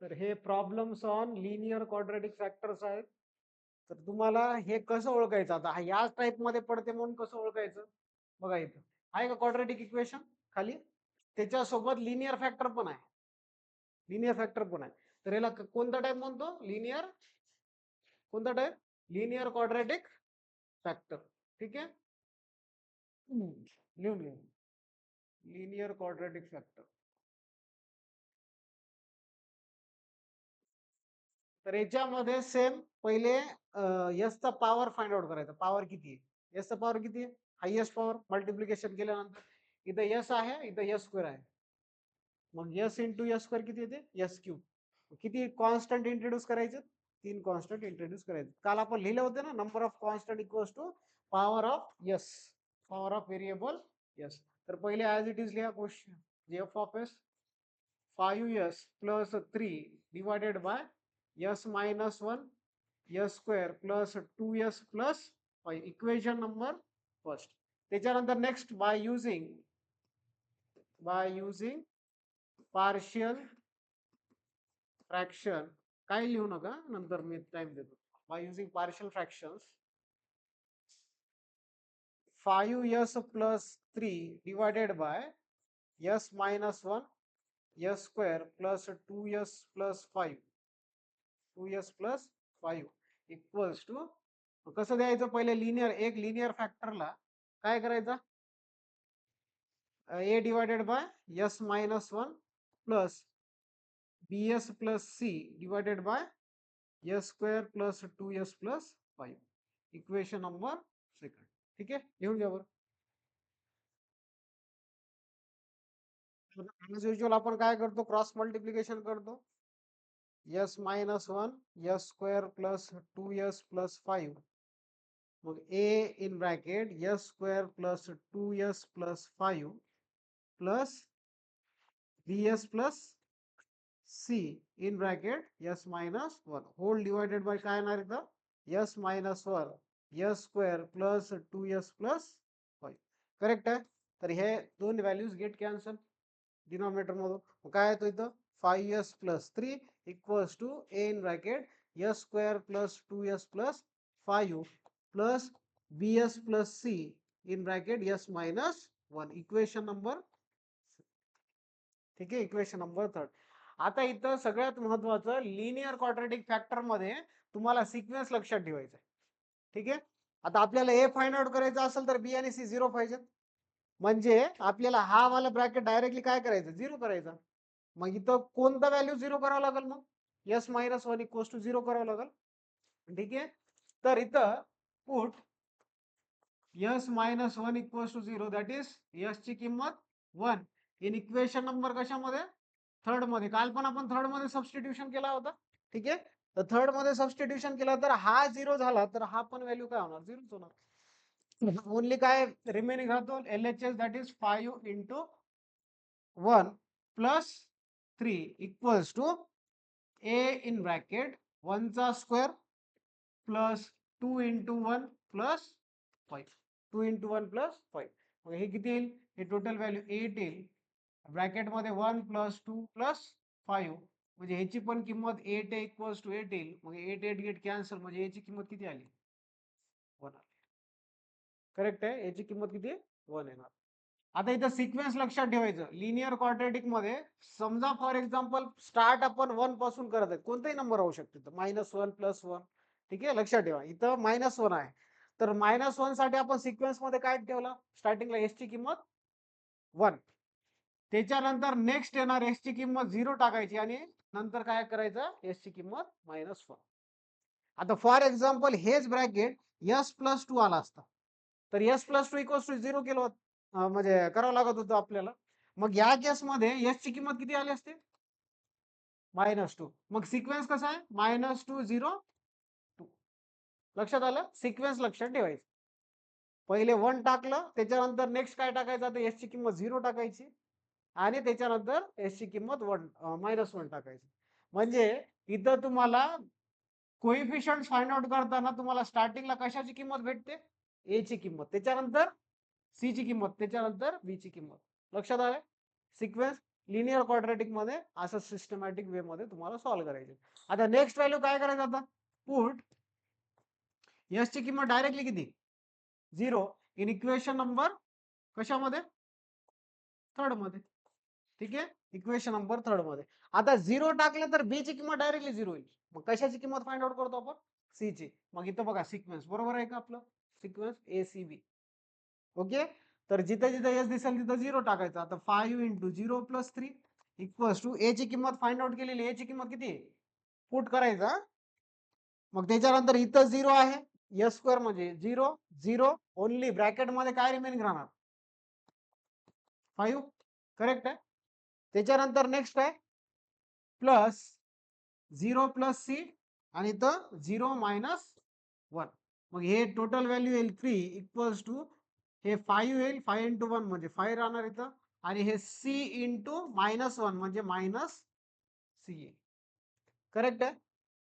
तर हे problems on linear quadratic factors आहेत. तर तुम्हाला हे कसं ओळखायचं, आता याच टाइप मध्ये पडते म्हणून कसं ओळखायचं बघा, इथं आहे का क्वाड्रॅटिक इक्वेशन खाली, त्याच्यासोबत लिनियर फॅक्टर पण आहे, लिनियर फॅक्टर पण आहे. तर याला कोणता टाइप म्हणतो, लिनियर, कोणता टाइप, लिनियर क्वाड्रॅटिक फॅक्टर. ठीक आहे, लिहून घेऊ, लिनियर क्वाड्रॅटिक फॅक्टर. तर याच्यामध्ये सेम पहिले एस चा पॉवर फाइंड आउट करायचा, पॉवर किती आहे, एस चा पॉवर किती आहे, हायएस्ट पॉवर मल्टिप्लिकेशन केल्यानंतर इथं एस आहे, इथं एस स्क्वेअर आहे, मग एस इंटू एस स्क्वेअर किती येते, एस क्यूब. किती कॉन्स्टंट इंट्रोड्यूस करायचे, 3 कॉन्स्टंट इंट्रोड्यूस करायचे. काल आपण लिहिले होते ना, number of constant equals to power of S, power of variable S. तर पहिले ऍज इट इज लिहा question, F of S 5s plus 3 divided by s minus 1 s square plus 2s plus 5. Equation number first. त्याच्यानंतर next by using partial fraction, काय लिहू नका, नंतर me time देतो. by using partial fractions 5s plus 3 divided by s minus 1 s square plus 2s plus 5, 2s plus 5 equals to, कसं द्यायचं, पहिले linear, एक लिनियर फॅक्टरला काय करायचं, a divided by s minus 1 plus bs plus c divided by s square plus 2s plus 5. Equation number second. ठीक आहे, लिहून घ्या बरं. ऍज युजुअल आपण काय करतो, क्रॉस मल्टिप्लिकेशन करतो, s minus 1 s square plus 2s plus 5, मग a in bracket s square plus 2s plus 5 plus bs plus c in bracket s minus 1 whole divided by काय येणार इथं, s minus 1 s square plus 2s plus 5. Correct आहे. तर हे दोन values get cancel denominator मधून, काय येतो इथं 5s plus 3 equals to a in bracket s square plus 2s plus 5 plus bs plus c in bracket s minus 1. Equation number, ठीक आहे, इक्वेशन नंबर थर्ड. आता इथं सगळ्यात महत्वाचं, लिनियर क्वाड्रॅटिक फॅक्टर मध्ये तुम्हाला सिक्वेन्स लक्षात ठेवायचा आहे. ठीक आहे, आता आपल्याला ए फाइंड आउट करायचं असेल तर बी आणि सी 0 पाहिजे, म्हणजे आपल्याला हा वाला ब्रॅकेट डायरेक्टली काय करायचं, 0 करायचा. मग इथं कोणता व्हॅल्यू 0 करावं लागेल, मग s मायनस 1 इक्वल्स टू 0 करावं लागेल. ठीक आहे, तर इथं put s minus 1 equals to 0, that is s ची किंमत 1 इन इक्वेशन नंबर कशामध्ये, थर्ड मध्ये. काल पण आपण थर्ड मध्ये सबस्टिट्यूशन केला होता. ठीक आहे, तर थर्ड मध्ये सबस्टिट्यूशन केला तर हा 0 झाला, तर हा पण व्हॅल्यू काय होणार, 0 होणार. ओनली काय रिमेनिंग राहतो, LHS, that is 5 into 1 plus 3 equals to a in bracket 1 चा square plus 2 into 1 plus 5, 2 into 1 plus 5. मग हे किती येईल, हे टोटल व्हॅल्यू 8 येईल, ब्रॅकेट मध्ये 1 प्लस 2 प्लस 5, म्हणजे ह्याची पण किंमत 8 इक्वल्स टू 8 येईल. मग 8 8 गेट कॅन्सल, म्हणजे याची किंमत किती आली, 1 आली. करेक्ट आहे, याची किंमत किती, 1 येणार. आता इथं सिक्वेन्स लक्षात ठेवायचं, लिनियर क्वाड्रॅटिक मध्ये समजा फॉर एक्झाम्पल स्टार्ट आपण 1 पासून करत आहे, कोणताही नंबर होऊ शकतो, -1 +1. ठीक आहे, लक्षात ठेवा इथं -1 आहे, तर -1 साठी आपण सिक्वेन्स मध्ये काय ठेवलं, स्टार्टिंगला एस ची किंमत 1, त्याच्यानंतर नेक्स्ट येणार एस ची किंमत 0 टाकायची, आणि नंतर काय करायचं, एस ची किंमत -1. आता फॉर एक्झाम्पल हेच ब्रॅकेट s प्लस 2 आला असता, तर s प्लस 2 इक्वल्स टू 0 केलं होतं, म्हणजे करावं लागत होतं आपल्याला. मग या केसमध्ये s ची किंमत किती आली असते, -2. मग सिक्वेन्स कसा आहे, -2 0 2. लक्षात आलं, सिक्वेन्स लक्षात ठेवायचं. पहिले 1 टाकलं, त्याच्यानंतर नेक्स्ट काय टाकायचं, आता s ची किंमत 0 टाकायची, आणि त्याच्यानंतर s ची किंमत -1 टाकायची. म्हणजे इथं तुम्हाला कोइफिशियंट फाइंड आउट करताना तुम्हाला स्टार्टिंगला कशाची किंमत भेटते, ए ची किंमत, त्याच्यानंतर सी ची किंमत, त्याच्यानंतर बी ची किंमत. लक्षात आलं सिक्वेन्स. लिनियर क्वाड्रॅटिक मध्ये असं सिस्टमॅटिक वे मध्ये तुम्हाला सॉल्व्ह करायचे. आता नेक्स्ट व्हॅल्यू काय करायचं आता पुट यस ची किंमत डायरेक्टली किती 0 इन इक्वेशन नंबर कशामध्ये थर्ड मध्ये. ठीक आहे इक्वेशन नंबर थर्ड मध्ये. आता 0 टाकलं तर बी ची किंमत डायरेक्टली 0 होईल. मग कशाची किंमत फाइंड आउट करतो आपण सी ची. मग इथं बघा सिक्वेन्स बरोबर आहे का आपलं सिक्वेन्स ए सी बी. ओके तर जिथे जिथे एस दिसेल तिथं 0 टाकायचं. आता 5 into 0 plus 3 equals to a ची किंमत फाइंड आउट केलेली ए ची किंमत किती आहे पुट करायचा. मग त्याच्यानंतर इथं 0 आहे एस स्क्वेअर म्हणजे 0 0 ओनली ब्रॅकेट मध्ये काय रिमेनिंग राहणार 5 करेक्ट आहे. त्याच्यानंतर नेक्स्ट आहे प्लस 0 प्लस सी आणि इथं 0 मायनस 1. मग हे टोटल व्हॅल्यू येईल 3 इक्वल्स टू हे 5 येईल 5 इंटू 1 म्हणजे 5 राहणार इथं आणि हे सी इंटू मायनस 1 म्हणजे मायनस सी येईल करेक्ट आहे.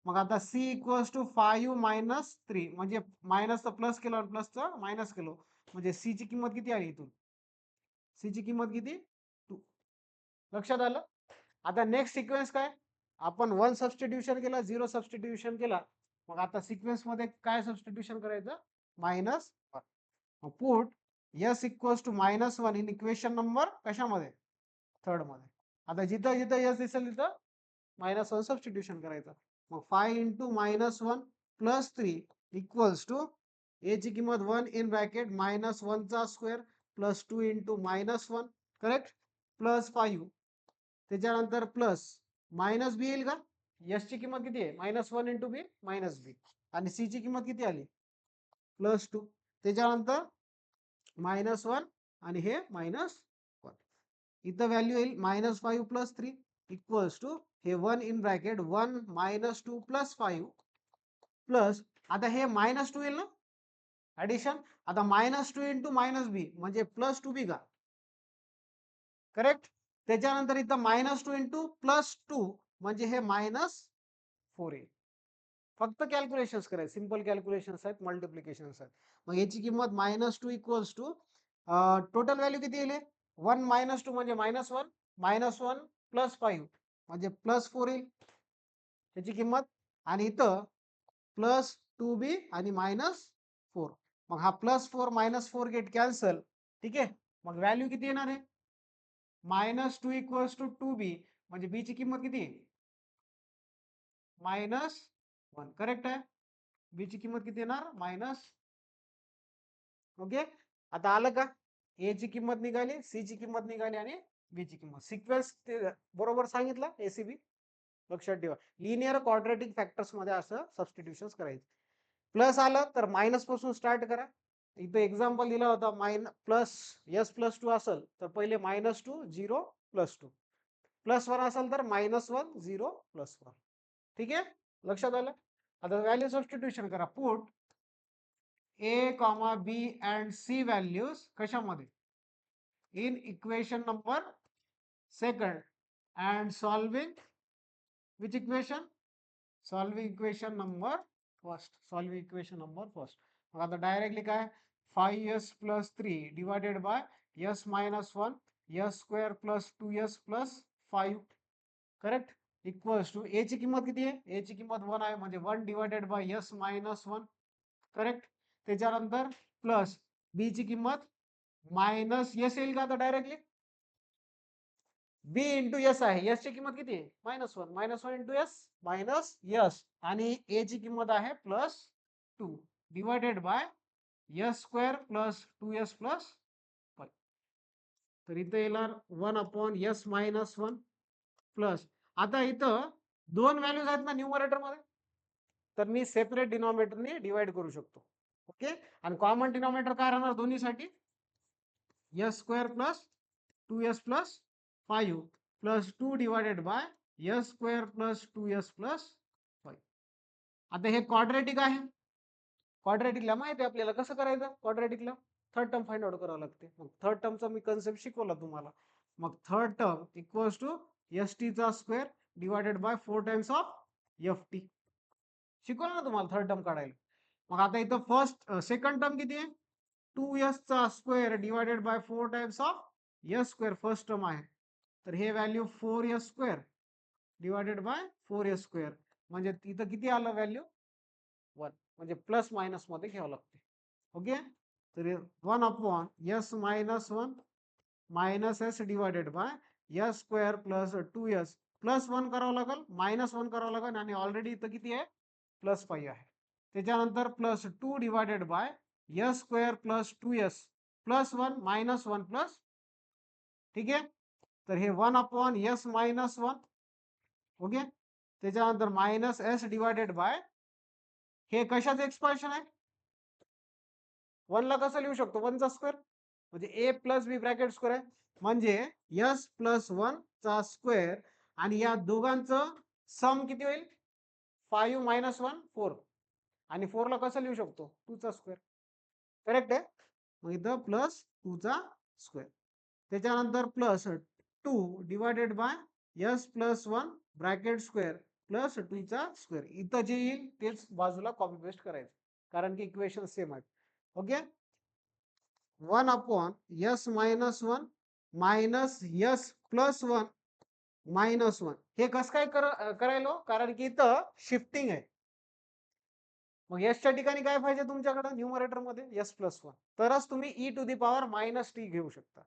मग आता सी इक्वल्स टू 5 मायनस 3 म्हणजे मायनस प्लस केलं आणि प्लसचं मायनस केलं म्हणजे सी ची किंमत किती आली इथून सी ची किंमत किती 2. लक्षात आलं. आता नेक्स्ट सिक्वेन्स काय आपण 1 सबस्टिट्यूशन केला 0 सबस्टिट्यूशन केला. मग आता सिक्वेन्स मध्ये काय सबस्टिट्यूशन करायचं -1. Put s equals to -1 in equation number कशामध्ये थर्ड मध्ये. आता जिथं जिथं एस दिसेल तिथं -1 सबस्टिट्यूशन करायचं. मग 5 into -1 plus 3 equals to a ची किंमत 1 इन ब्रॅकेट -1 चा square plus 2 into -1 correct plus 5 त्याच्यानंतर प्लस मायनस बी येईल का एस ची किंमत किती आहे -1 इंटू बी मायनस बी आणि सी ची किंमत किती आली +2 त्याच्यानंतर -1 आणि हे -1 इथं व्हॅल्यू येईल -5 प्लस 3 इक्वल्स टू हे 1 इन ब्रॅकेट 1 -2 प्लस 5 प्लस आता हे -2 येईल ना ऍडिशन. आता -2 इंटू मायनस बी म्हणजे +2b का करेक्ट. त्याच्यानंतर इथं -2 इंटू +2 म्हणजे हे -4 येईल. फक्त कॅल्क्युलेशन्स करायचे सिंपल कॅल्क्युलेशन्स आहेत मल्टिप्लिकेशन्स आहेत. मग याची किंमत -2 इक्वल्स टू टोटल व्हॅल्यू किती येईल 1 -2 म्हणजे -1 -1 प्लस 5 म्हणजे +4 येईल त्याची किंमत आणि इथं +2b आणि -4. मग हा +4 -4 गेट कॅन्सल. ठीक आहे मग व्हॅल्यू किती येणार आहे -2 इक्वल्स टू 2b म्हणजे b ची किंमत किती -1 करेक्ट आहे. बी ची किंमत किती येणार मायनस. ओके आता आलं का ए ची किंमत निघाली सी ची किंमत निघाली आणि बी ची किंमत सिक्वेन्स बरोबर सांगितलं एसीबी. लक्षात ठेवा लिनियर क्वाड्रॅटिक फॅक्टर्स मध्ये असं सबस्टिट्यूशन करायचं. प्लस आलं तर मायनस पासून स्टार्ट करा. इथं एक्झाम्पल दिला होता प्लस S+2 असेल तर पहिले -2 0 +2 +1 असेल तर -1 0 +1. ठीक आहे लक्षात आलं. आता व्हॅल्यू सबस्टिट्यूशन करा put a comma b and c values कशामध्ये in equation number second and solving which equation solving equation number first. मग आता डायरेक्टली काय 5s + 3 divided by s - 1 s² + 2s + 5 correct equals to a ची किंमत किती आहे ए ची किंमत 1 आहे म्हणजे 1 डिवायडेड बाय s - 1 करेक्ट. त्याच्यानंतर प्लस बी ची किंमत मायनस एस येईल का आता डायरेक्टली बी इंटू एस आहे एस ची किंमत किती आहे -1 इंटू एस मायनस एस आणि ए ची किंमत आहे +2 डिवायडेड बाय s² + 2s + 5. तर इथं येणार 1/s - 1 प्लस आता इथं दोन व्हॅल्यूज आहेत ना न्यूमरेटर मध्ये तर मी सेपरेट डिनॉमिनेटरने डिवाइड करू शकतो. ओके आणि कॉमन डिनॉमिनेटर काय राहणार दोन्हीसाठी s² + 2s + 5 + 2 divided by s² + 2s + 5. आता हे क्वाड्रॅटिक आहे क्वाड्रॅटिकला माहिती आहे आपल्याला कसं करायचं क्वाड्रॅटिकला थर्ड टर्म फाइंड आउट करावं लागते. मग थर्ड टर्मचा मी कन्सेप्ट शिकवला तुम्हाला. मग third term equals to st² divided by 4 times of ft शिकवलं ना तुम्हाला थर्ड टर्म काढायला. मग आता इथं सेकंड टर्म किती आहे 2s² divided by 4 times of s² first term आहे तर हे value 4s² divided by 4s², म्हणजे इथं किती आलं व्हॅल्यू 1, म्हणजे प्लस मायनस मध्ये घ्यावं लागते. ओके, तर 1/s - 1 minus s divided by s² plus 2s plus 1 करावं लागेल, -1 करावं लागेल, आणि ऑलरेडी इथं किती आहे +5 आहे. त्याच्यानंतर +2 divided by s² plus 2s plus 1 -1 plus, ठीक आहे. तर हे 1/s - 1, ओके. त्याच्यानंतर -s डिवायडेड बाय, हे कशाचं एक्सपान्शन आहे, 1 ला कसं लिहू शकतो, 1 चा स्क्वेअर, म्हणजे a plus b bracket square आहे, म्हणजे s प्लस 1 चा स्क्वेअर, आणि या दोघांचं सम किती होईल, 5 - 1 4, आणि 4 ला कसं लिहू शकतो, 2 चा स्क्वेअर. करेक्ट आहे. मग इथं +2 चा स्क्वेअर. त्याच्यानंतर +2 divided by s plus 1 bracket square plus 2 चा स्क्वेअर. इथं जे येईल तेच बाजूला कॉपी पेस्ट करायचं, कारण की इक्वेशन सेम आहे. Okay, 1/s - 1 minus s plus 1 -1, हे कसं काय करायलो, कारण की इथं शिफ्टिंग आहे. मग च्या ठिकाणी काय पाहिजे तुमच्याकडे न्यूमरेटर मध्ये s प्लस 1, तरच तुम्ही e⁻−t घेऊ शकता.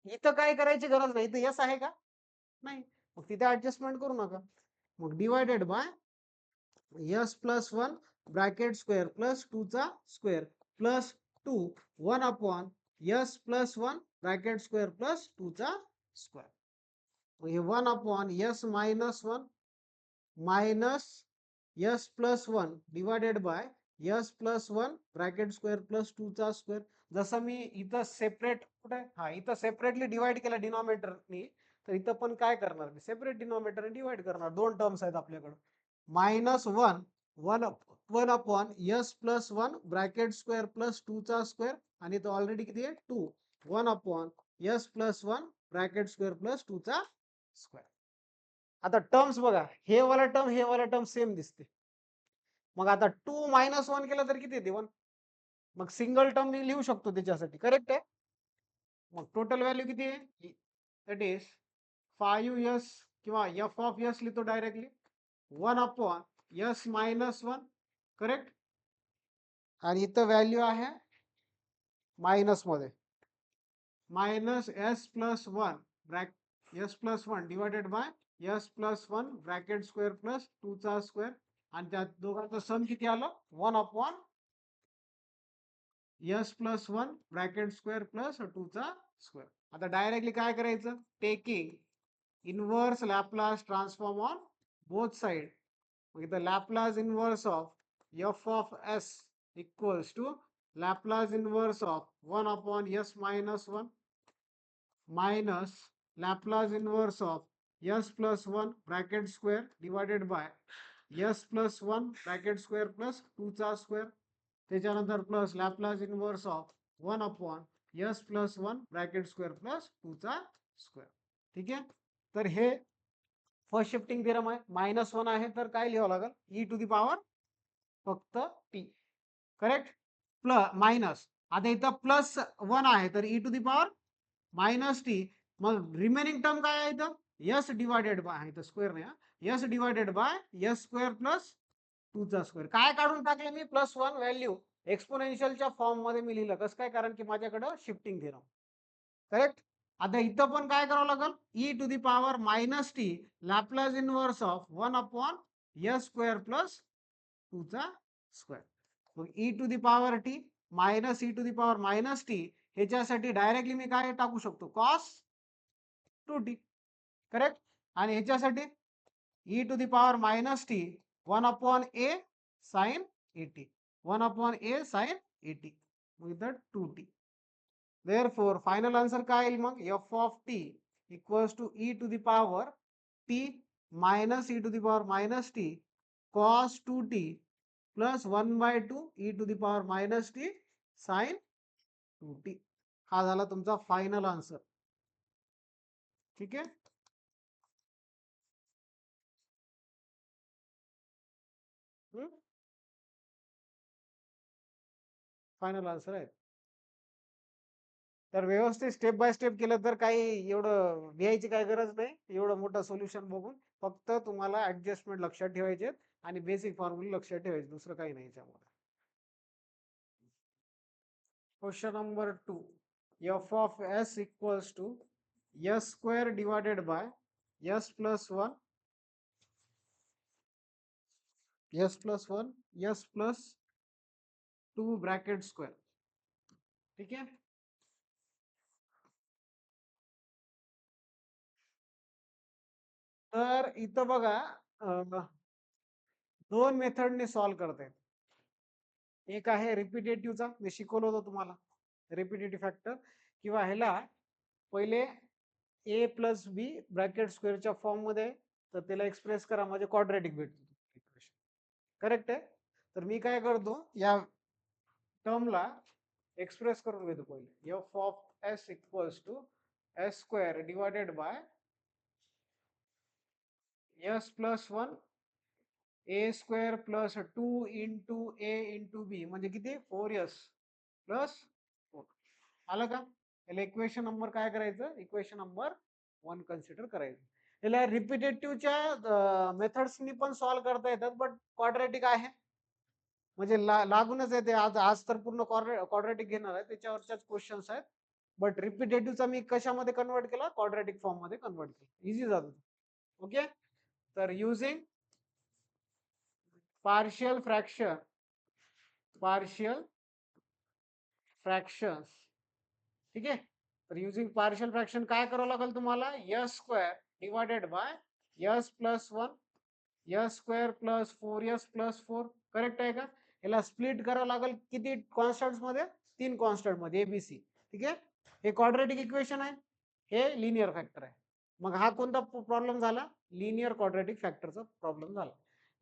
इथं काय करायची गरज नाही, इथं s आहे का, नाही, मग तिथे ऍडजस्टमेंट करू नका. मग divided by s plus 1 bracket square plus 2 चा square plus 2 1/s plus 1 bracket square plus 2 चा स्क्वेअर. हे 1/s - 1 minus s plus 1 divided by s plus 1 bracket square plus 2 चा स्क्वेअर. जसं मी इथं सेपरेट कुठे, हा इथं सेपरेटली डिवाइड केलं डिनॉमिनेटरनी, तर इथं पण काय करणार, मी सेपरेट डिनॉमिनेटर डिवाइड करणार, दोन टर्म्स आहेत आपल्याकडे, -1 1/s plus 1 bracket square plus 2 चा स्क्वेअर, आणि तो ऑलरेडी किती आहे 2 1/s plus 1 bracket square plus 2 चा स्क्वेअर. आता टर्म्स बघा, हे वाला टर्म सेम दिसते. मग आता 2 - 1 केलं तर किती येते 1, मग सिंगल टर्म मी लिहू शकतो त्याच्यासाठी. करेक्ट आहे. मग टोटल व्हॅल्यू किती आहे, दॅट इज 5s, किंवा f(s) लिहितो डायरेक्टली 1/s - 1, करेक्ट. आणि इथं व्हॅल्यू आहे मायनस मध्ये -s plus 1 s plus 1 divided by s plus 1 bracket square plus 2 चा स्क्वेअर, आणि त्या दोघांचं सम किती आलं 1/s plus 1 bracket square plus 2 चा स्क्वेअर. आता डायरेक्टली काय करायचं, taking inverse Laplace transform on both side. इथं Laplace inverse of f(s) equals to Laplace inverse of 1/s - 1 minus Laplace inverse of s plus 1 bracket square divided by s plus 1 bracket square plus 2 चा square. त्याच्यानंतर plus Laplace inverse of 1/s plus 1 bracket square plus 2 चा square. ठीक आहे. तर हे first shifting theorem आहे. -1 आहे तर काय लिहावं लागेल, e⁻, फक्त t. करेक्ट. प्लस मायनस, आता इथं +1 आहे तर e⁻−t. मग रिमेनिंग टर्म काय आहे इथं, s डिवायडेड बाय, इथं स्क्वेअर नाही, s divided by s² plus 2 चा स्क्वेअर. काय काढून टाकले मी, +1 व्हॅल्यू एक्सपोनेन्शियलच्या फॉर्म मध्ये मी लिहिलं, कसं काय, कारण की माझ्याकडं शिफ्टिंग थेरम. करेक्ट. आता इथं पण काय करावं लागेल, e⁻−t Laplace inverse of 1/s² plus 2 चा स्क्वेअर. मग e⁻t मायनस e⁻−t, ह्याच्यासाठी डायरेक्टली मी काय टाकू शकतो, cos 2t. करेक्ट. आणि ह्याच्यासाठी e⁻−t 1/a sin 80, 1/a sin 80, मग इथं 2t. Therefore फायनल आन्सर काय येईल मग, f(t) equals to e⁻t minus e⁻−t cos 2t plus 1/2 e⁻−t sin 2t. हा झाला तुमचा फायनल आन्सर. ठीक आहे. फायनल आन्सर आहे. तर व्यवस्थित स्टेप बाय स्टेप केलं तर काही एवढं लिहायची काही गरज नाही. एवढं मोठं सोल्युशन बघून फक्त तुम्हाला ऍडजस्टमेंट लक्षात ठेवायचे आणि बेसिक फॉर्म्युले लक्षात ठेवायचे, दुसरं काही नाही याच्यामध्ये. Question number 2. F of s equals to s square divided by s plus 1 s plus 1 s plus 2 bracket square. ठीक आहे. तर इथं बघा दोन मेथडने सॉल्व्ह करते. एक आहे रिपिटेटिव्हचा, मी शिकवलं होतं तुम्हाला रिपिटेटिव्ह फॅक्टर, किंवा ह्याला पहिले ए प्लस बी ब्रॅकेट स्क्वेअरच्या फॉर्म मध्ये तर त्याला एक्सप्रेस करा म्हणजे क्वाड्रॅटिक भेटतो. करेक्ट आहे. तर मी काय करतो, या टर्मला एक्सप्रेस करून घेतो पहिले. F of s equals to s square divided by s plus 1 a square plus 2 into a into b म्हणजे किती 4s प्लस 4. आलं का? याला इक्वेशन नंबर काय करायचं, इक्वेशन नंबर 1 कन्सिडर करायचं. याला रिपिटेटिव्हच्या मेथड्सनी पण सॉल्व्ह करता येतात, बट क्वाड्रॅटिक आहे म्हणजे लागूनच येते. आज आज तर पूर्ण क्वाड्रॅटिक घेणार आहे, त्याच्यावरच्याच क्वेश्चन्स आहेत. बट रिपिटेटिव्हचा मी कशामध्ये कन्वर्ट केला, क्वाड्रॅटिक फॉर्म मध्ये कन्वर्ट केला, इझी जातो. ओके. तर युजिंग partial fractions. ठीक आहे. तर युजिंग पार्शियल फ्रॅक्शन काय करावं लागेल तुम्हाला, S square divided by s plus 1 s square plus 4s plus 4. Correct आहे का? याला स्प्लिट करावं लागेल किती कॉन्स्टंट्स मध्ये, 3 कॉन्स्टंट मध्ये एबीसी. ठीक आहे. हे क्वाड्रॅटिक इक्वेशन आहे, हे लिनियर फॅक्टर आहे. मग हा कोणता प्रॉब्लेम झाला, लिनियर क्वाड्रॅटिक फॅक्टरचा प्रॉब्लेम झाला.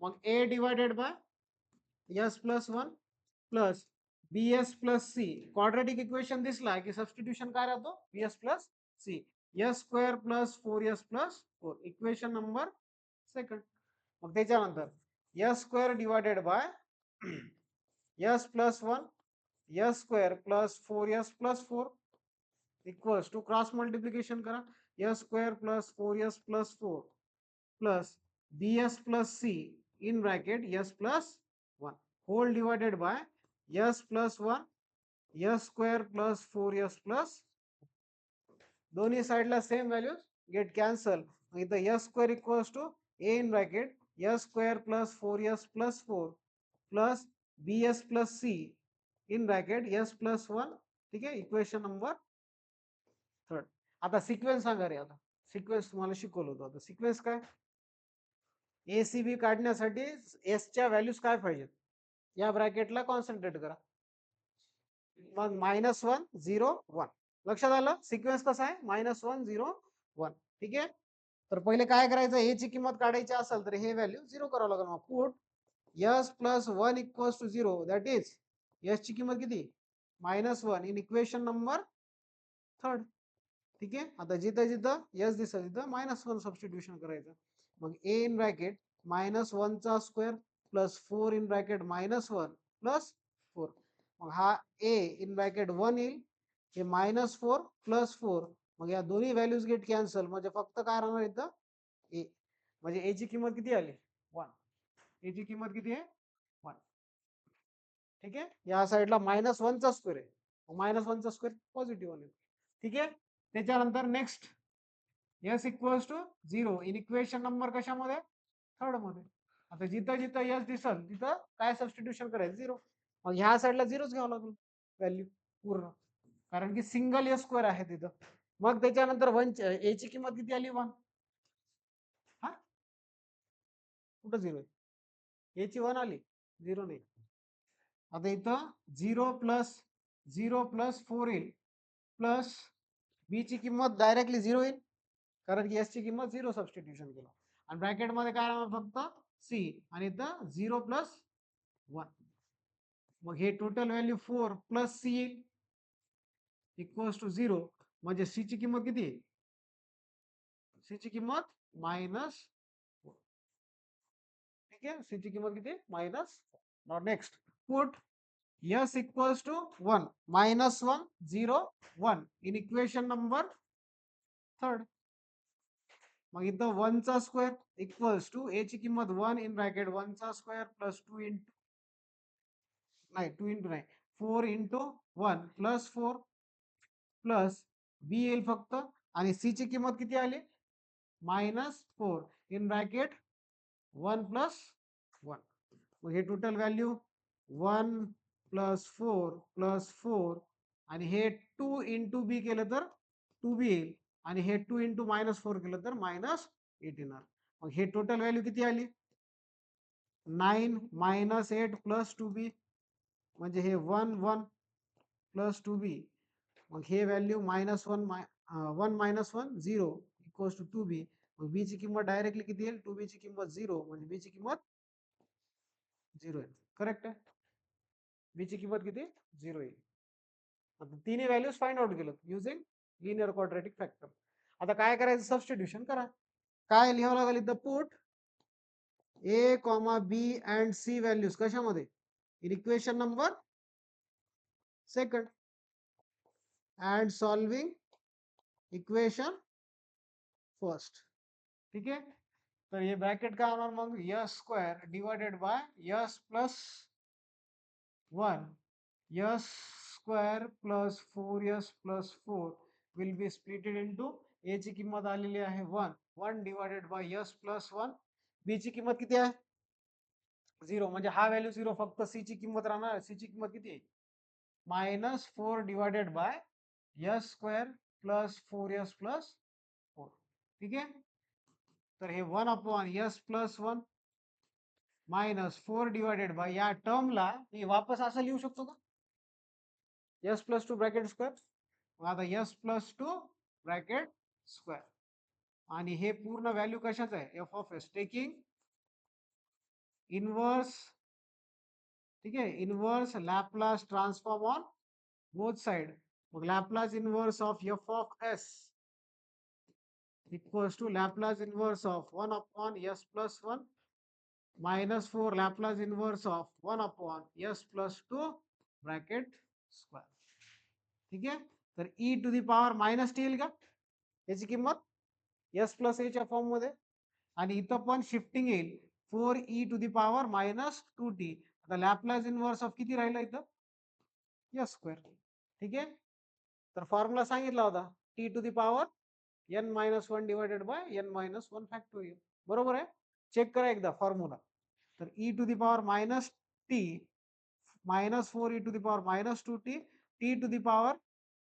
मग a divided by s plus 1 plus bs plus c. Quadratic equation दिसला की सबस्टिट्यूशन काय राहतो, bs plus c. S square plus 4s plus 4, equation number second. मग त्याच्यानंतर s square divided by s plus 1 s square plus 4s plus 4 equals to cross multiplication करा, s square plus 4s plus 4 plus bs plus c in bracket s plus 1 whole divided by s plus 1 s square plus 4s plus. दोन्ही साइडला same values get cancel. इथं s square equals to a in bracket s square plus 4s plus 4 plus bs plus c in bracket s plus 1. ठीक आहे. Equation number third. आता sequence सांगा रे. आता sequence तुम्हाला शिकवलं होतं. आता सिक्वेन्स काय, एसीबी काढण्यासाठी एसच्या व्हॅल्यूज काय पाहिजेत, या ब्रॅकेटला कॉन्सन्ट्रेट करा. मग -1 0 1 लक्षात आलं. सिक्वेन्स कसा आहे, -1 0 1. ठीक आहे. तर पहिले काय करायचं, ए ची किंमत काढायची असेल तर हे व्हॅल्यू 0 करावं लागेल. मग put s plus 1 equals to 0, that is s ची किंमत किती, -1 इन इक्वेशन नंबर थर्ड. ठीक आहे. आता जिथं जिथं एस दिसत तिथं -1 सबस्टिट्यूशन करायचं. मग ए इन ब्रॅकेट -1 चा square plus 4 in bracket -1 plus 4. मग हा ए इन ब्रॅकेट 1 येईल, हे -4 प्लस 4. मग या दोन्ही व्हॅल्यूज गेट कॅन्सल म्हणजे फक्त काय राहणार इथं ए. म्हणजे ए ची किंमत किती आली, 1. ए ची किंमत किती आहे, 1. ठीक आहे. या साईडला -1 चा स्क्वेअर आहे, -1 चा स्क्वेअर पॉझिटिव्ह आले. ठीक आहे. त्याच्यानंतर next s equals to 0 in equation number कशामध्ये, थर्ड मध्ये. आता जिथं जिथं एस दिसल तिथं काय सबस्टिट्यूशन करायचं, 0. मग ह्या साईडला 0च घ्यावं लागेल व्हॅल्यू पूर्ण, कारण की सिंगल एस स्क्वेअर आहे तिथं. मग त्याच्यानंतर 1 ए ची किंमत किती आली, 1. हा कुठं 0 आहे, ए ची 1 आली, 0 नाही. आता इथं 0 प्लस 4 येईल प्लस बी ची किंमत डायरेक्टली 0 येईल, कारण की एस ची किंमत 0 सबस्टिट्यूशन केलं. आणि ब्रॅकेट मध्ये काय राहणार फक्त सी, आणि इथं 0 प्लस 1. मग हे टोटल व्हॅल्यू 4 प्लस सी येईल इक्वल्स टू 0. म्हणजे सी ची किंमत किती, सी ची किंमत -4. ठीक आहे. सी ची किंमत किती, -4. Next put s equals to 1 minus 1 0 1 in equation number third. मग इथं 1 चा स्क्वेअर इक्वल्स टू a ची किंमत 1 इन ब्रॅकेट 1 चा स्क्वेअर प्लस 2 इंटू नाही 2 इंटू नाही 4 इंटू 1 प्लस 4 प्लस बी येईल फक्त आणि सी ची किंमत किती आली -4 इन ब्रॅकेट 1 प्लस 1. मग हे टोटल व्हॅल्यू 1 प्लस 4 प्लस 4 आणि हे 2 इंटू बी केलं तर 2b येईल आणि हे 2 इंटू -4 केलं तर -8 येणार. मग हे टोटल व्हॅल्यू किती आली 9 -8 प्लस 2b म्हणजे हे 1 1 प्लस 2b. मग हे व्हॅल्यू -1 1 -1 0 इक्वल्स टू 2b. मग b ची किंमत डायरेक्टली किती येईल 2b ची किंमत 0 म्हणजे b ची किंमत 0 येईल. करेक्ट आहे. b ची किंमत किती 0 येईल. आता तिन्ही व्हॅल्यूज फाइंड आउट केलं युजिंग लिनियर क्वाड्रॅटिक फॅक्टर. आता काय करायचं सबस्टिट्यूशन करा. काय लिहावं लागेल इथं put a, b and c values कशामध्ये in equation number second and solving equation first. ठीक आहे. तर हे ब्रॅकेट काय होणार मग s square divided by s plus 1 s square plus 4s plus 4 will be splitted into a ची किंमत आलेली आहे 1 divided by s plus 1. b ची किंमत किती आहे 0 म्हणजे हा व्हॅल्यू 0 फक्त c ची किंमत राहणार. c ची किंमत किती आहे -4 divided by s square plus 4s plus 4. ठीक आहे. तर हे 1 upon s plus 1 -4 divided by या टर्मला मी वापस असं लिहू शकतो का s प्लस 2 ब्रॅकेट स्क्वेअर. मग आता s प्लस 2 ब्रॅकेट स्क्वेअर आणि हे पूर्ण व्हॅल्यू कशाचं आहे f of s taking inverse. ठीक आहे. Inverse Laplace transform on both side. मग Laplace inverse of f of s equals to Laplace inverse of 1 upon s plus 1 -4 Laplace inverse of 1 upon s plus 2 bracket square. ठीक आहे. तर e to the power minus t येईल का याची किंमत s plus a च्या form मध्ये आणि इथं पण शिफ्टिंग येईल 4e to the power -2t. आता लॅपलास इनवर्स ऑफ किती राहिलं इथं s स्क्वेअर. ठीक आहे. तर फॉर्म्युला सांगितला होता t to the power n-1 divided by n-1 factorial. बरोबर आहे. चेक करा एकदा फॉर्म्युला. तर e to the power -t -4e to the power -2t t to the power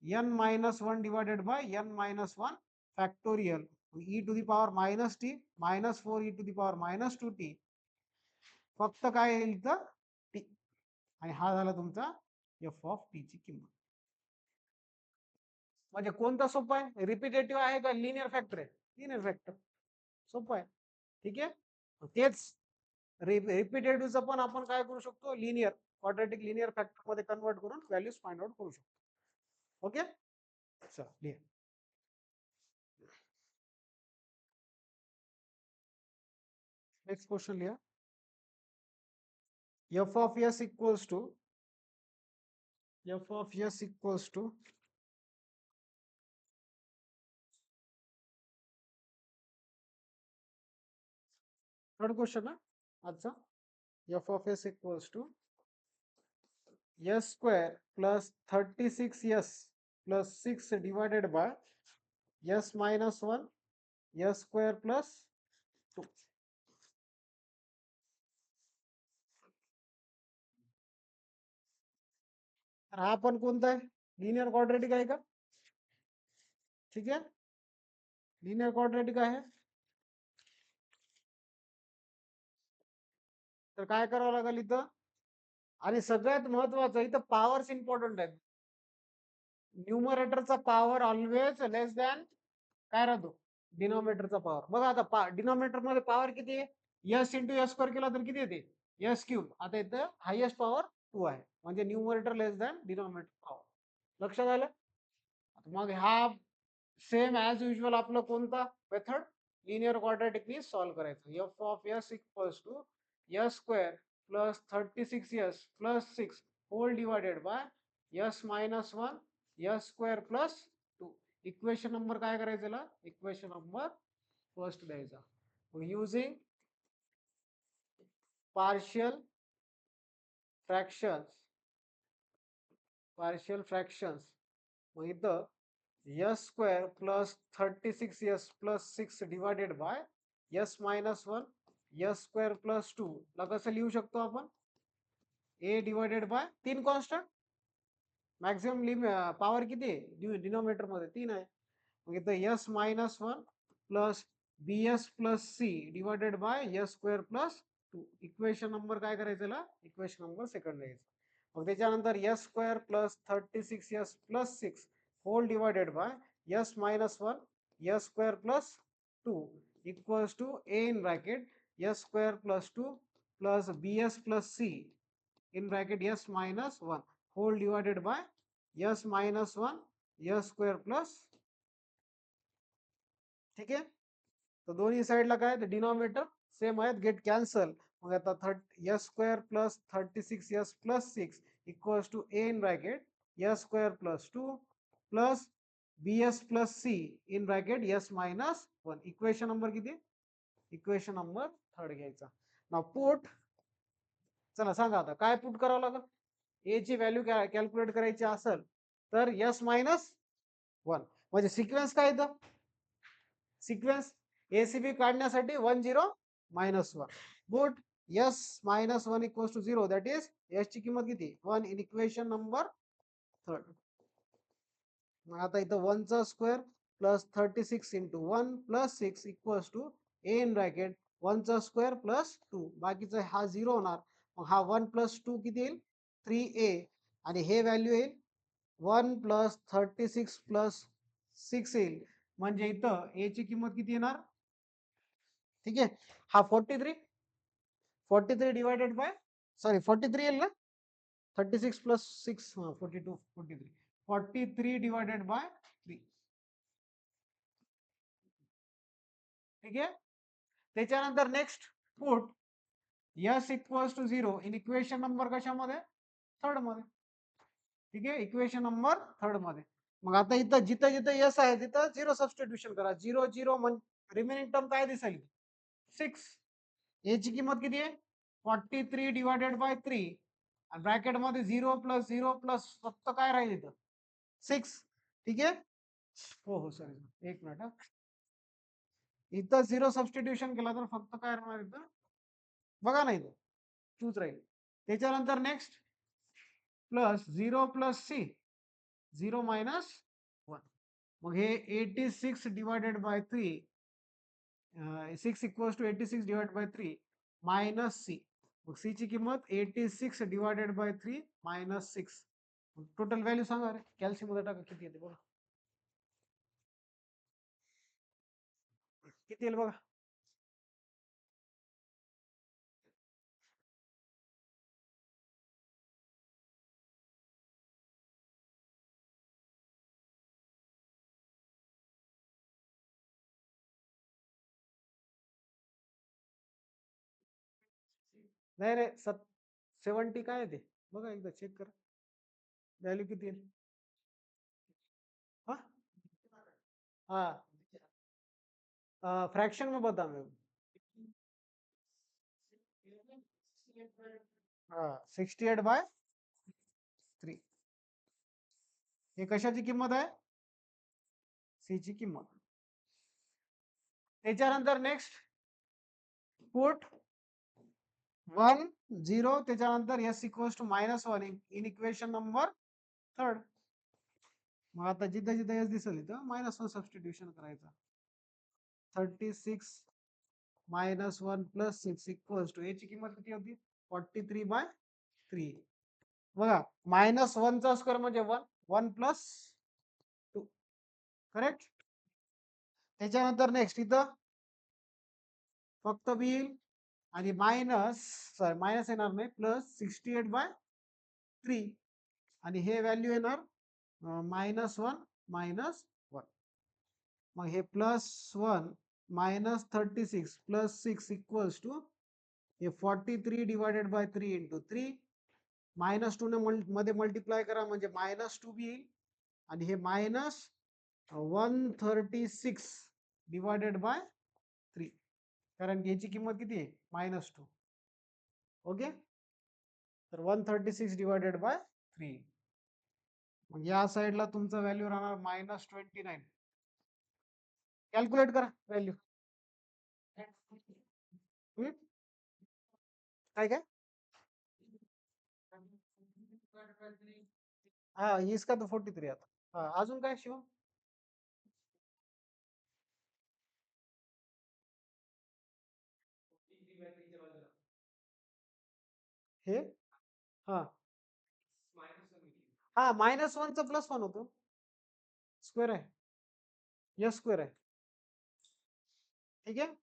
n-1 divided by n-1 factorial. e to the power -t -4e to the power -2t फक्त काय येईल तर t आणि हा झाला तुमचा f of t ची किंमत. म्हणजे कोणता सोपा आहे रिपिटेटिव्ह आहे का लिनियर फॅक्टर आहे लिनियर फॅक्टर सोपं आहे. ठीक आहे. तेच रिपिटेटिव्हचं पण आपण काय करू शकतो लिनियर क्वाड्रॅटिक लिनियर फॅक्टर मध्ये कन्वर्ट करून व्हॅल्यूज फाइंड आउट करू शकतो. ओके. चला लिहा. नेक्स्ट क्वेश्चन लिहा. f of s equals to third question ना आजचा f of s equals to s square plus 36s plus 6 divided by s minus 1 s square plus 2. तर हा पण कोणता आहे लिनियर क्वाड्रॅटिक आहे का. ठीक आहे. लिनियर क्वाड्रॅटिक आहे. तर काय करावं लागेल इथं आणि सगळ्यात महत्वाचं इथं पॉवर्स इम्पॉर्टंट आहेत. न्यूमरेटरचा पॉवर ऑलवेज लेस दॅन काय राहतो डिनॉमिनेटरचा पॉवर. बघा आता डिनॉमिनेटर मध्ये पॉवर किती आहे s इंटू s स्क्वेअर केला तर किती येते s क्यूब. आता इथं हायएस्ट पॉवर 2 आहे म्हणजे numerator less than denominator power. लक्षात आलं. मग हा सेम ऍज युजल आपलं कोणता मेथड लिनियर क्वाड्रॅटिकनी सॉल्व्ह करायचं. f of s equals to s square plus 36s plus 6 whole divided by s minus one s square plus two. Equation number काय करायचं त्याला? इक्वेशन नंबर फर्स्ट द्यायचा. Using partial fractions मग इथं s square plus 36 s plus 6 divided by s minus one s square plus two ला कसं लिहू शकतो आपण? A divided by 3 constant. Maximum power किती आहे डिनोमिनेटर मध्ये? 3 आहे. मग इथं s minus one plus b s plus c divided by s square plus two. Equation number काय करायचं त्याला? इक्वेशन नंबर सेकंड द्यायचं. मग त्याच्यानंतर s square plus 36 s plus 6 whole divided by s minus one s square plus two equals to a in bracket s square plus two plus b s plus c in bracket s minus one whole divided by s minus one s square plus. ठीक आहे. तर दोन्ही साईडला काय denominator same आहेत, get cancel. मग आता s square plus 36 s plus 6 equals to a in bracket s square plus two plus b s plus c in bracket s minus one. Equation number किती? इक्वेशन नंबर थर्ड घ्यायचा. ना put, चला सांगा आता काय put करावं लागेल? ए ची व्हॅल्यू कॅल्क्युलेट करायची असेल तर यस मायनस वन. म्हणजे सिक्वेन्स काय येतं? सिक्वेन्स एसीबी काढण्यासाठी 1 0 minus one. Put s minus one equals to 0 that is s ची किंमत किती? 1 इन इक्वेशन नंबर थर्ड. मग आता इथं 1 चा square plus 36 into 1 plus 6 equals to a in bracket 1 चा स्क्वेअर प्लस 2. बाकीचा हा 0 होणार. मग हा 1 प्लस 2 किती येईल? 3a. आणि हे व्हॅल्यू येईल 1 प्लस 36 प्लस 6 येईल. म्हणजे इथं ए ची किंमत किती येणार? ठीक आहे. हा 43 डिवायडेड बाय, सॉरी 43 येईल ना? 36 प्लस 6 42 43 डिवायडेड बाय 3. ठीक आहे. त्याच्यानंतर next put s equals to 0 in equation number कशामध्ये? थर्ड मध्ये. ठीक आहे. इक्वेशन नंबर थर्ड मध्ये. मग आता इथं जिथं जिथं यस आहे तिथं 0 सबस्टिट्यूशन करा. 0 0 रिमेनिंग टर्म काय दिसेल? 6. ए ची किंमत किती आहे? 43 डिवायडेड बाय 3. ब्रॅकेट मध्ये 0 प्लस 0 प्लस फक्त काय राहील इथं? 6. ठीक आहे. हो हो सॉरी एक मिनिट. इथं 0 सबस्टिट्यूशन केला तर फक्त काय राहणार इथं? बघा ना इथं तूच राहील. त्याच्यानंतर next plus 0 plus c 0 minus one. मग हे 86 divided by 3 6 equals to 86 divide by 3 minus c. मग सी ची किंमत 86 divided by 3 minus 6. Total value सांगा रे, कॅल्शियम मध्ये टाका किती येते बघा. किती येईल बघा? नाही रे 70 काय आहे ते बघा एकदा चेक करा. व्हॅल्यू किती येईल? हाँ हाँ फ्रैक्शन में बता मैं. हाँ 68/3. हे कशाची किंमत आहे? सी ची किंमत. त्याच्यानंतर नेक्स्ट पुट 1 0 त्याच्यानंतर s equals to -1 in equation number third. मग आता जिथं जिथं एस दिसेल इथं -1 सबस्टिट्यूशन करायचं. 36 -1 प्लस 6 इक्वल्स टू याची किंमत किती होती? 43/3. बघा -1 चा स्क्वेअर म्हणजे 1 1 प्लस 2. करेक्ट. त्याच्यानंतर नेक्स्ट इथं फक्त बी येईल आणि मायनस येणार नाही प्लस 68/3. आणि हे व्हॅल्यू येणार -1 -1. मग हे +1 -36 प्लस 6 इक्वल्स टू हे 43 डिवायडेड बाय 3 इंटू 3 -2 ने मध्ये मल्टिप्लाय करा म्हणजे -2b येईल आणि हे -136 डिवायडेड बाय 3 कारण की याची किंमत किती आहे -2. ओके तर 136 डिवायडेड बाय 3 मग या साईडला तुमचा व्हॅल्यू राहणार -29. कॅल्क्युलेट करा व्हॅल्यू. काय काय हा इसका तर 43 आता. हा अजून काय शिव हे हा हा -1 चा +1 होतो स्क्वेअर आहे स्क्वेअर आहे ठीक आहे.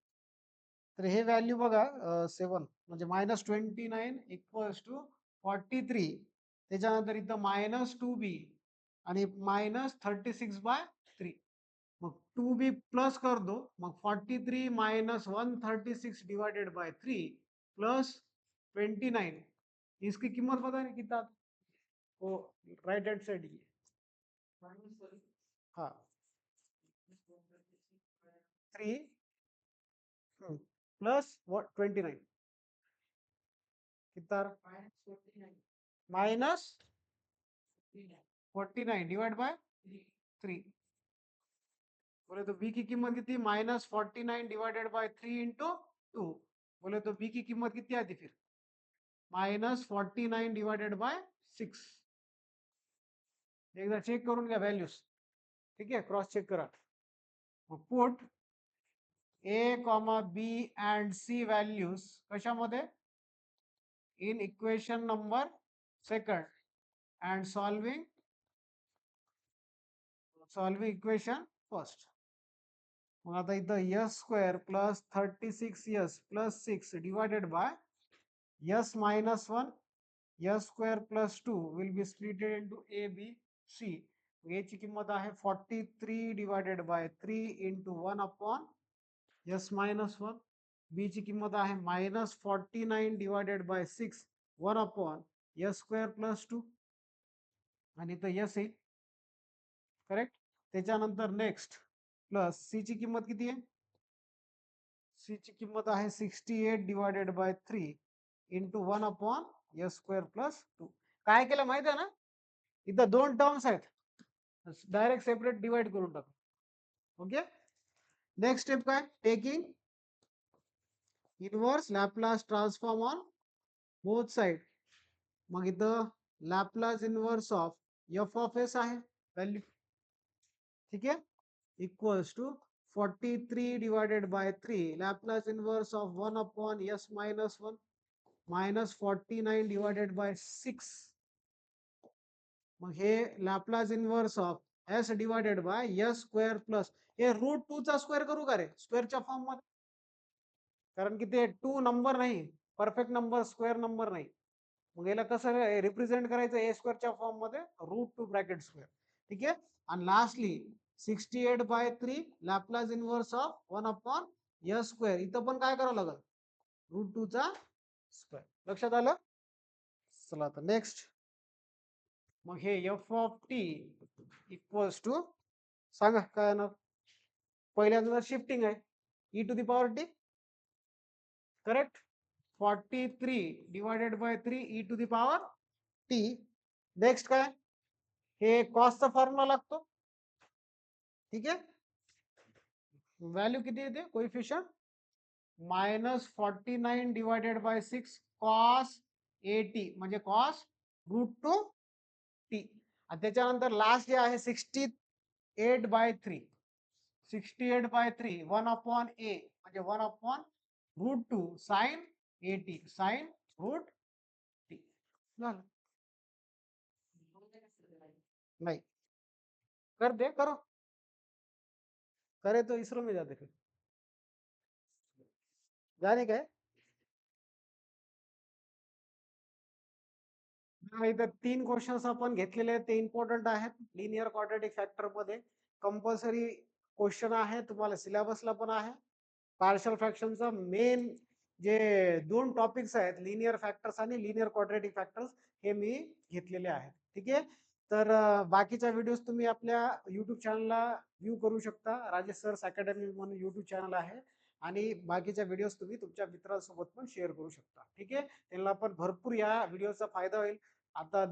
तर हे व्हॅल्यू बघा 7 म्हणजे -29 इक्वल्स टू 43 त्याच्यानंतर इथं -2b आणि -36/3 मग 2b प्लस कर दो मग 43 - 136 डिवाइडेड बाय 3 प्लस 29 इसकी कीमत पता है कितना वो राइट हैंड साइड की हाँ 3 प्लस 29 कितना -49 डिवाइड बाय 3 बोले तो b की कीमत कितनी -49 डिवाइडेड बाय 3 इंटू 2 बोले तो b की कीमत कितनी आती फिर -49 डिवाइडेड बाय 6 एकदा चेक करून घ्या व्हॅल्यूज ठीक आहे क्रॉस चेक करा put A, B and C values कशामध्ये in equation number second and solving equation first. मग आता इथं s² plus 36s plus 6 divided by s minus 1 s² plus 2 will be split into A, B, C. A ची किंमत आहे 43 divided by 3 into 1 upon s minus 1. B ची किंमत आहे -49 divided by 6 1 upon s² plus 2 आणि इथं s आहे correct. त्याच्यानंतर नेक्स्ट प्लस सी ची किंमत किती आहे सी ची किंमत आहे 68 divided by 3 into 1 upon s² plus 2. काय केलं माहिती आहे ना इथं दोन टर्म्स आहेत डायरेक्ट सेपरेट डिवाइड करून टाक. ओके नेक्स्ट स्टेप काय taking inverse Laplace transform on both side मग इथं Laplace inverse of f of s आहे व्हॅल्यू ठीक आहे equals to 43 divided by 3 Laplace inverse of 1 upon s minus 1 -49 divided by 6 मग हे Laplace inverse of s divided by s² plus हे √2 चा square करू का रे स्क्वेअरच्या फॉर्म मध्ये कारण की ते 2 नंबर नाही परफेक्ट नंबर स्क्वेअर नंबर नाही मग याला कसं रिप्रेझेंट करायचं a² च्या फॉर्म मध्ये √2 ब्रॅकेट स्क्वेअर ठीक आहे आणि lastly 68/3 Laplace inverse of 1 upon s² इथं पण काय करावं लागेल √2 चा स्क्वेअर लक्षात आलं चला आता नेक्स्ट मग हे f of t equals to सांगा काय येणार पहिल्यांदा शिफ्टिंग आहे e to the power t correct 43 divided by 3 e to the power t next काय हे कॉसचा फॉर्म्युला लागतो ठीक आहे व्हॅल्यू किती येते coefficient -49 divided by 6 cos AT म्हणजे कॉस √2 टी आणि त्याच्यानंतर लास्ट जे आहे 68/3 68/3 1 अपॉन ए म्हणजे 1 upon √2 sine AT sine √t झालं नहीं कर दे करो करे तो इसरो में जाते फिर जाने का है इथं 3 क्वेश्चन्स आपण घेतलेले आहेत ते इम्पॉर्टंट आहेत लिनियर क्वाड्रॅटिक फॅक्टर मध्ये कंपल्सरी क्वेश्चन आहे तुम्हाला सिलेबसला पण आहे पार्शल फ्रॅक्शनचा मेन जे दोन टॉपिक्स आहेत लिनियर फॅक्टर्स आणि लिनियर क्वाड्रॅटिक फॅक्टर्स हे मी घेतलेले आहेत. ठीक आहे. तर बाकीच्या व्हिडिओज तुम्ही आपल्या युट्यूब चॅनलला व्ह्यू करू शकता. राजेश सर्स अकॅडमी म्हणून युट्यूब चॅनल आहे. आणि बाकीच्या व्हिडिओज तुम्ही तुमच्या मित्रांसोबत पण शेअर करू शकता. ठीक आहे. त्यांना पण भरपूर या व्हिडिओचा फायदा होईल. आता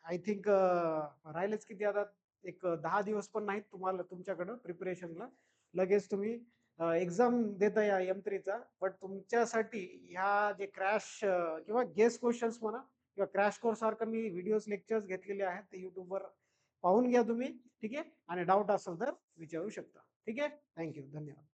आय थिंक राहिलेच किती आता एक 10 दिवस पण नाहीत तुम्हाला तुमच्याकडं प्रिपरेशनला. लगेच तुम्ही एक्झाम देता या M3चा. बट तुमच्यासाठी ह्या जे क्रॅश किंवा गेस क्वेश्चन्स म्हणा किंवा क्रॅश कोर्स सारखं मी व्हिडिओज लेक्चर्स घेतलेले आहेत ते युट्यूबवर पाहून घ्या तुम्ही. ठीक आहे. आणि डाऊट असेल तर विचारू शकता. ठीक आहे. थँक्यू. धन्यवाद.